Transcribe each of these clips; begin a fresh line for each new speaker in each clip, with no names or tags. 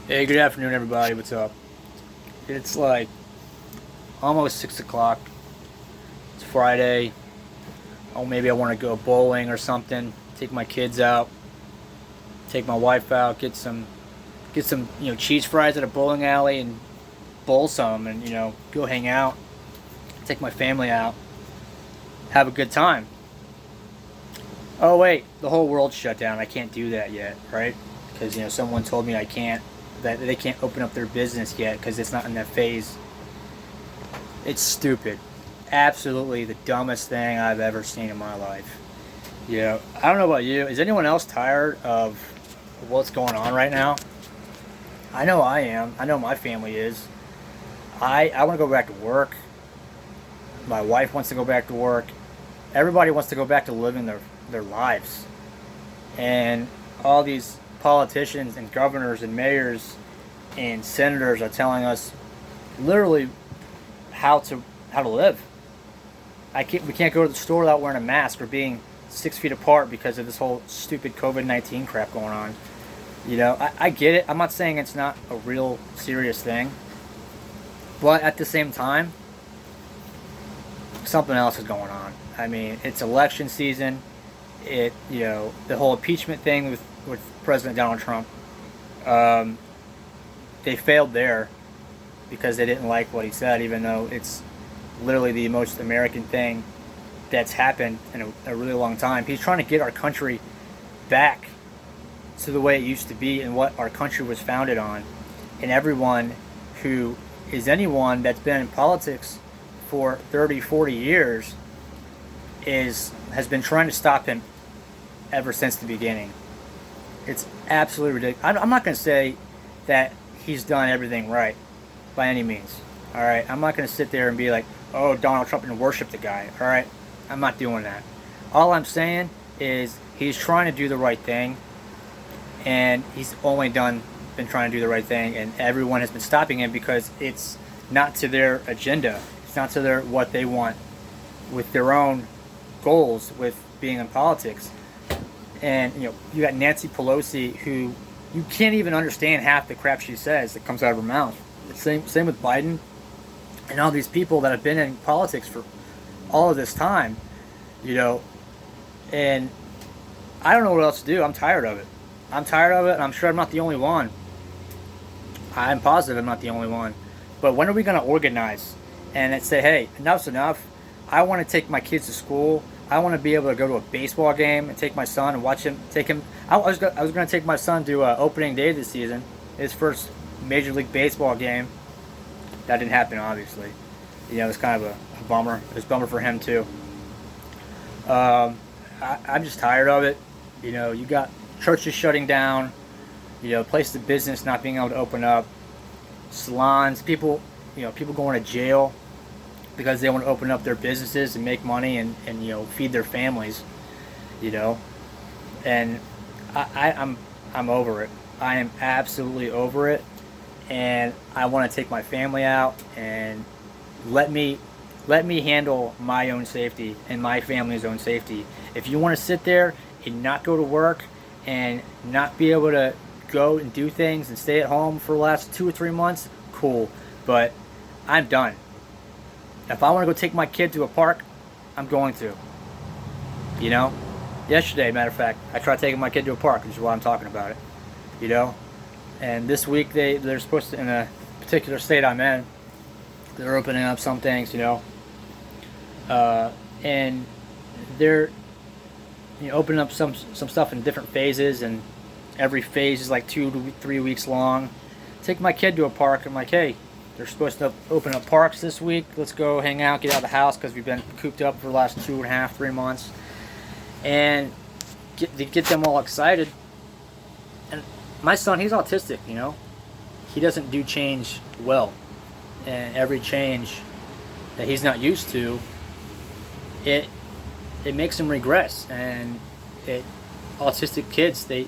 Hey, good afternoon, everybody. What's up? It's like almost 6 o'clock. It's Friday. Oh, maybe I want to go bowling or something. Take my kids out. Take my wife out. Get some cheese fries at a bowling alley and bowl some, and go hang out. Take my family out. Have a good time. Oh wait, the whole world's shut down. I can't do that yet, right? Because someone told me I can't. That they can't open up their business yet because it's not in that phase. It's stupid. Absolutely the dumbest thing I've ever seen in my life. I don't know about you. Is anyone else tired of what's going on right now? I know I am. I know my family is. I want to go back to work. My wife wants to go back to work. Everybody wants to go back to living their lives. And all these politicians and governors and mayors and senators are telling us literally how to live. We can't go to the store without wearing a mask or being 6 feet apart because of this whole stupid COVID-19 crap going on. I get it. I'm not saying it's not a real serious thing, but at the same time, something else is going on. I mean, it's election season. The whole impeachment thing with President Donald Trump, they failed there because they didn't like what he said, even though it's literally the most American thing that's happened in a really long time. He's trying to get our country back to the way it used to be and what our country was founded on. And everyone who is anyone that's been in politics for 30, 40 years has been trying to stop him ever since the beginning. It's absolutely ridiculous. I'm not going to say that he's done everything right by any means. All right, I'm not going to sit there and be like, "Oh, Donald Trump," and worship the guy. All right, I'm not doing that. All I'm saying is he's trying to do the right thing, and he's only been trying to do the right thing, and everyone has been stopping him because it's not to their agenda. It's not to what they want with their own goals with being in politics. And you got Nancy Pelosi, who you can't even understand half the crap she says that comes out of her mouth. Same with Biden and all these people that have been in politics for all of this time, and I don't know what else to do. I'm tired of it. And I'm sure I'm not the only one. I'm positive I'm not the only one. But when are we going to organize and say, hey, enough's enough. I want to take my kids to school. I want to be able to go to a baseball game and take my son and watch him. I was going to take my son to opening day this season, his first Major League Baseball game. That didn't happen, obviously. It was kind of a bummer. It was a bummer for him too. I'm just tired of it. You got churches shutting down. Places of business not being able to open up. Salons, people going to jail because they want to open up their businesses and make money and feed their families, and I'm over it. I am absolutely over it, and I want to take my family out and let me handle my own safety and my family's own safety. If you want to sit there and not go to work and not be able to go and do things and stay at home for the last 2 or 3 months, cool, but I'm done. If I want to go take my kid to a park, I'm going to. Yesterday, matter of fact, I tried taking my kid to a park, which is why I'm talking about it. And this week they're supposed to, in a particular state I'm in, they're opening up some things, and they're opening up some stuff in different phases, and every phase is like 2 to 3 weeks long. Take my kid to a park. I'm like, hey, they're supposed to open up parks this week. Let's go hang out, get out of the house because we've been cooped up for the last 2.5, 3 months, and get them all excited. And my son, he's autistic. He doesn't do change well, and every change that he's not used to, it makes him regress. And autistic kids, they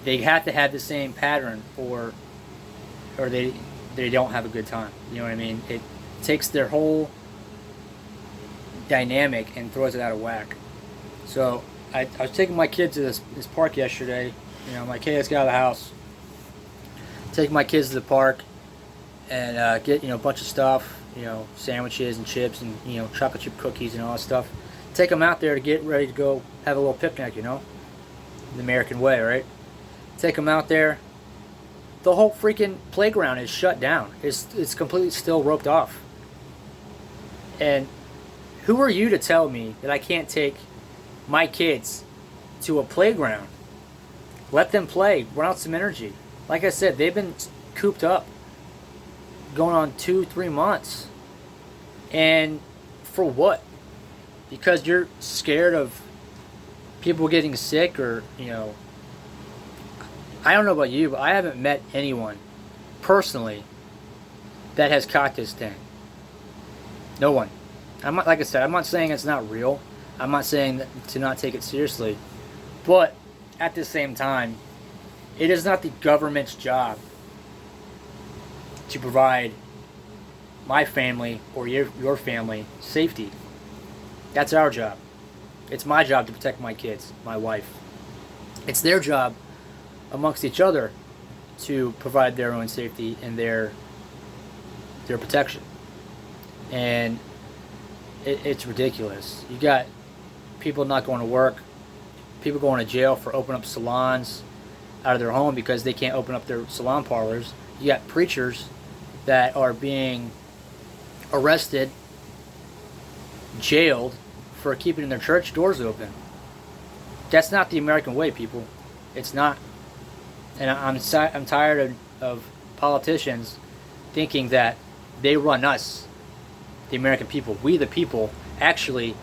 have to have the same pattern, or they don't have a good time. You know what I mean? It takes their whole dynamic and throws it out of whack. So I was taking my kid to this park yesterday. I'm like, hey, let's get out of the house. take my kids to the park and get a bunch of stuff, sandwiches and chips and chocolate chip cookies and all that stuff. Take them out there to get ready to go have a little picnic, the American way, right? Take them out there. The whole freaking playground is shut down. It's completely still roped off. And who are you to tell me that I can't take my kids to a playground? Let them play, run out some energy. Like I said, they've been cooped up going on 2-3 months. And for what? Because you're scared of people getting sick, or I don't know about you, but I haven't met anyone personally that has caught this thing. No one. Like I said, I'm not saying it's not real. I'm not saying to not take it seriously. But at the same time, it is not the government's job to provide my family or your family safety. That's our job. It's my job to protect my kids, my wife. It's their job amongst each other to provide their own safety and their protection. And it's ridiculous. You got people not going to work, people going to jail for opening up salons out of their home because they can't open up their salon parlors. You got preachers that are being arrested, jailed for keeping their church doors open. That's not the American way, people. It's not. And I'm tired of politicians thinking that they run us, the American people. We, the people, actually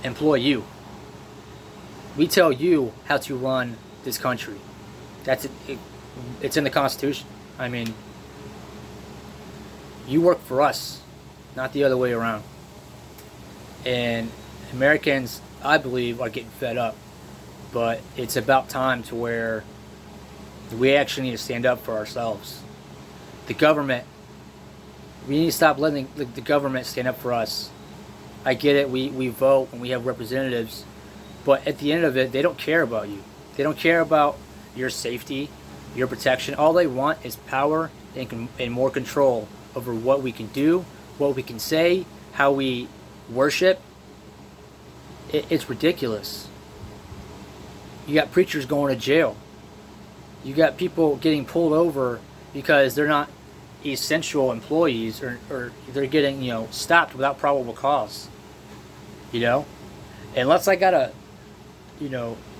employ you. We tell you how to run this country. That's it. It's in the Constitution. I mean, you work for us, not the other way around. And Americans, I believe, are getting fed up. But it's about time to where we actually need to stand up for ourselves. The government, we need to stop letting the government stand up for us. I get it, we vote and we have representatives, but at the end of it, they don't care about you. They don't care about your safety, your protection. All they want is power and more control over what we can do, what we can say, how we worship. It's ridiculous. You got preachers going to jail. You got people getting pulled over because they're not essential employees, or they're getting stopped without probable cause. Unless I got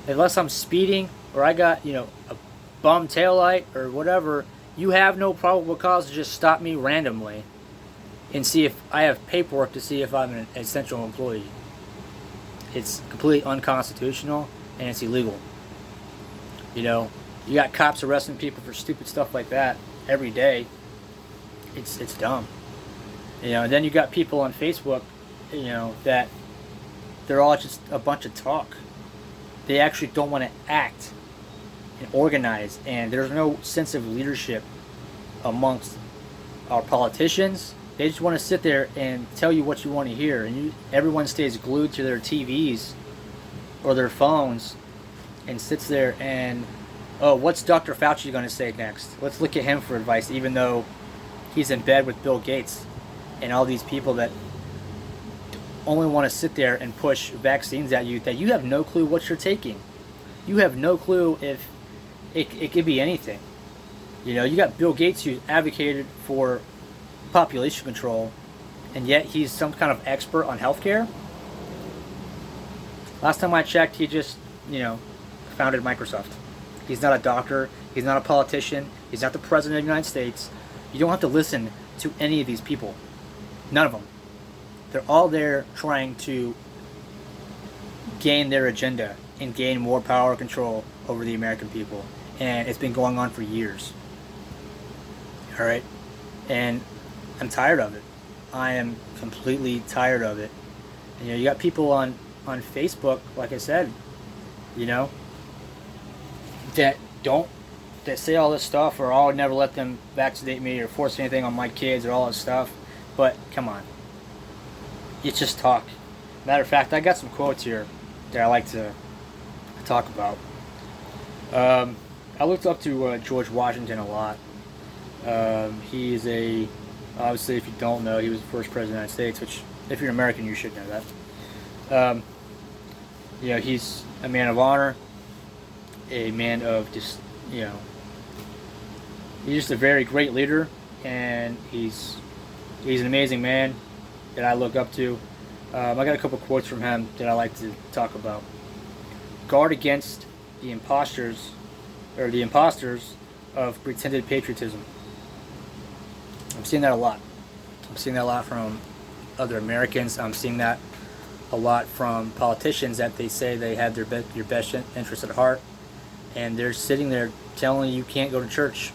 unless I'm speeding or I got a bum taillight or whatever, you have no probable cause to just stop me randomly and see if I have paperwork to see if I'm an essential employee. It's completely unconstitutional and it's illegal. You got cops arresting people for stupid stuff like that every day. It's dumb. And then you got people on Facebook, that they're all just a bunch of talk. They actually don't want to act and organize, and there's no sense of leadership amongst our politicians. They just want to sit there and tell you what you want to hear, and everyone stays glued to their TVs or their phones and sits there and, oh, what's Dr. Fauci going to say next? Let's look at him for advice, even though he's in bed with Bill Gates and all these people that only want to sit there and push vaccines at you that you have no clue what you're taking. You have no clue if it could be anything. You got Bill Gates who advocated for population control, and yet he's some kind of expert on healthcare. Last time I checked, he just, founded Microsoft. He's not a doctor. He's not a politician. He's not the president of the United States. You don't have to listen to any of these people. None of them. They're all there trying to gain their agenda and gain more power and control over the American people. And it's been going on for years. Alright? And I'm tired of it. I am completely tired of it. And, you got people on Facebook, like I said, that say all this stuff, or I'll never let them vaccinate me or force anything on my kids or all this stuff. But come on. It's just talk. Matter of fact, I got some quotes here that I like to talk about. I I looked up to George Washington a lot. He is obviously, if you don't know, he was the first president of the United States, which, if you're American, you should know that. Um, he's a man of honor, a man of just, he's just a very great leader, and he's an amazing man that I look up to. I got a couple quotes from him that I like to talk about. Guard against the imposters of pretended patriotism. I'm seeing that a lot. I'm seeing that a lot from other Americans. I'm seeing that a lot from politicians that they say they have your best interest at heart, and they're sitting there telling you can't go to church,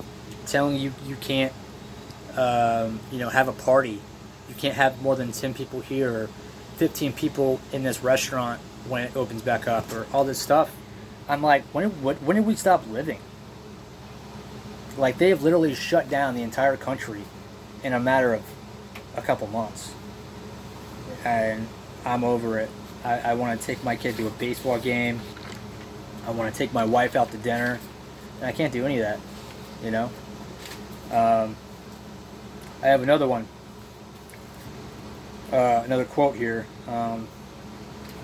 telling you you can't, have a party, you can't have more than 10 people here, or 15 people in this restaurant when it opens back up, or all this stuff. I'm like, when did we stop living? Like, they have literally shut down the entire country in a matter of a couple months, and I'm over it. I want to take my kid to a baseball game. I want to take my wife out to dinner, and I can't do any of that, I have another one. Another quote here.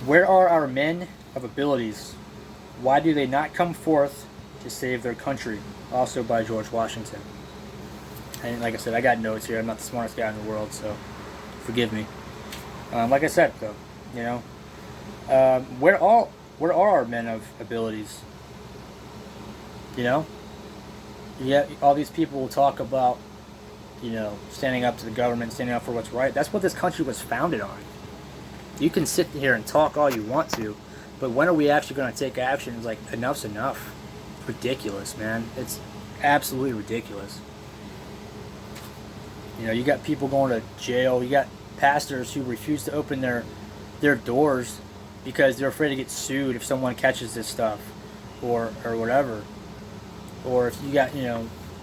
Where are our men of abilities? Why do they not come forth to save their country? Also by George Washington. And like I said, I got notes here. I'm not the smartest guy in the world, so forgive me. Like I said, though, where are our men of abilities? Yeah, all these people will talk about, standing up to the government, standing up for what's right. That's what this country was founded on. You can sit here and talk all you want to, but when are we actually going to take action? It's like, enough's enough. It's ridiculous, man. It's absolutely ridiculous. You got people going to jail. You got pastors who refuse to open their doors because they're afraid to get sued if someone catches this stuff, or whatever. Or if you got,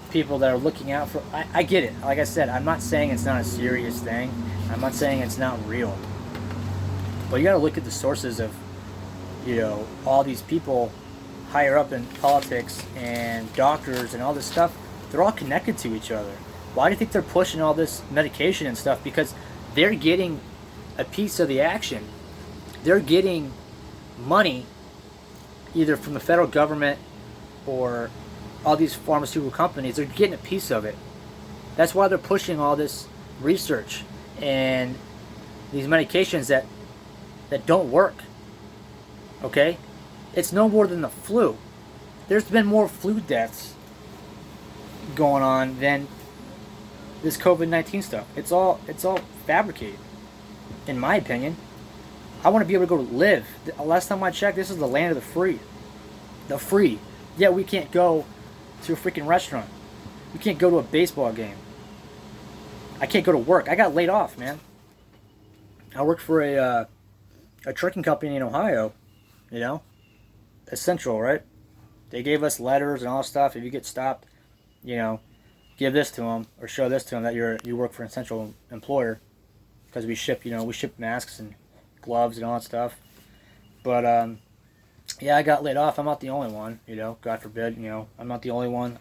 people that are looking out for... I get it. Like I said, I'm not saying it's not a serious thing. I'm not saying it's not real. But you got to look at the sources of, all these people higher up in politics and doctors and all this stuff. They're all connected to each other. Why do you think they're pushing all this medication and stuff? Because they're getting a piece of the action. They're getting money either from the federal government or all these pharmaceutical companies. They're getting a piece of it. That's why they're pushing all this research and these medications that don't work. Okay? It's no more than the flu. There's been more flu deaths going on than this COVID-19 stuff. It's all fabricated, in my opinion. I want to be able to go live. Last time I checked, this is the land of the free. The free. Yeah, we can't go to a freaking restaurant. We can't go to a baseball game. I can't go to work. I got laid off, man. I worked for a trucking company in Ohio, Essential, right? They gave us letters and all stuff. If you get stopped, give this to them or show this to them that you work for an essential employer, because we ship masks and gloves and all that stuff. But yeah, I got laid off. I'm not the only one, God forbid, I'm not the only one.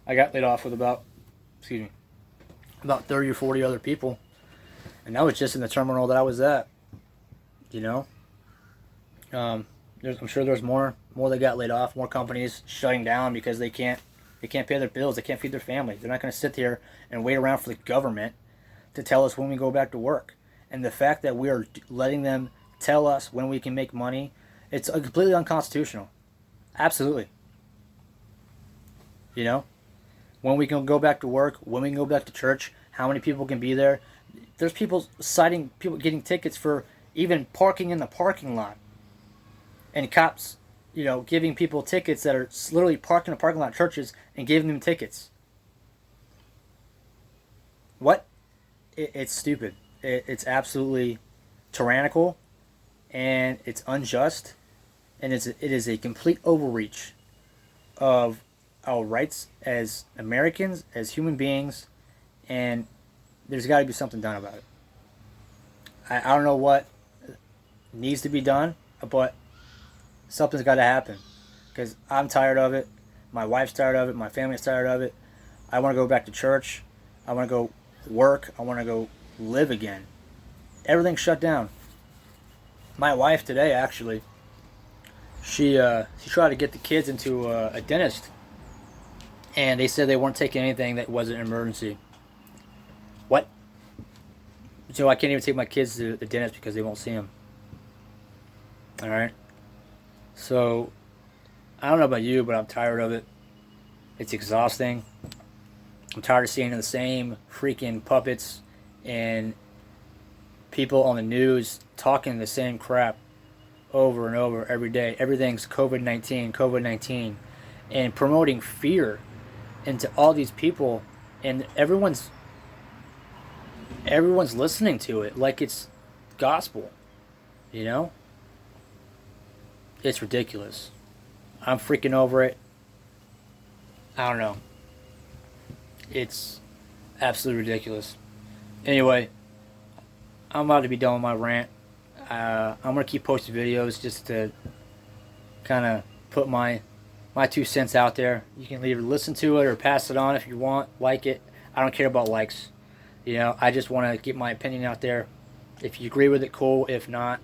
I got laid off with about 30 or 40 other people, and that was just in the terminal that I was at. I'm sure there's more that got laid off, more companies shutting down because they can't pay their bills, they can't feed their families. They're not going to sit here and wait around for the government to tell us when we go back to work. And the fact that we are letting them tell us when we can make money, it's completely unconstitutional. Absolutely. When we can go back to work, when we can go back to church, how many people can be there. There's people getting tickets for even parking in the parking lot. And cops, giving people tickets that are literally parked in the parking lot of churches and giving them tickets. What? It's stupid. It's absolutely tyrannical, and it's unjust, and it is a complete overreach of our rights as Americans, as human beings, and there's got to be something done about it. I don't know what needs to be done, but something's got to happen, because I'm tired of it. My wife's tired of it. My family's tired of it. I want to go back to church. I want to go work. I want to go live again. Everything's shut down. My wife today, actually, she tried to get the kids into a dentist, and they said they weren't taking anything that wasn't an emergency. What? So I can't even take my kids to the dentist because they won't see them. All right. So I don't know about you, but I'm tired of it. It's exhausting. I'm tired of seeing the same freaking puppets and people on the news talking the same crap over and over every day. Everything's COVID-19, COVID-19, and promoting fear into all these people, and everyone's listening to it like it's gospel. You know? It's ridiculous. I'm freaking over it. I don't know. It's absolutely ridiculous. Anyway, I'm about to be done with my rant. I'm gonna keep posting videos just to kind of put my 2 cents out there. You can either listen to it or pass it on if you want, like it. I don't care about likes. You know, I just want to get my opinion out there. If you agree with it, cool. If not,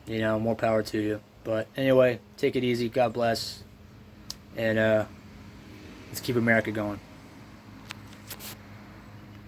you know, more power to you. But anyway, take it easy. God bless. And let's keep America going.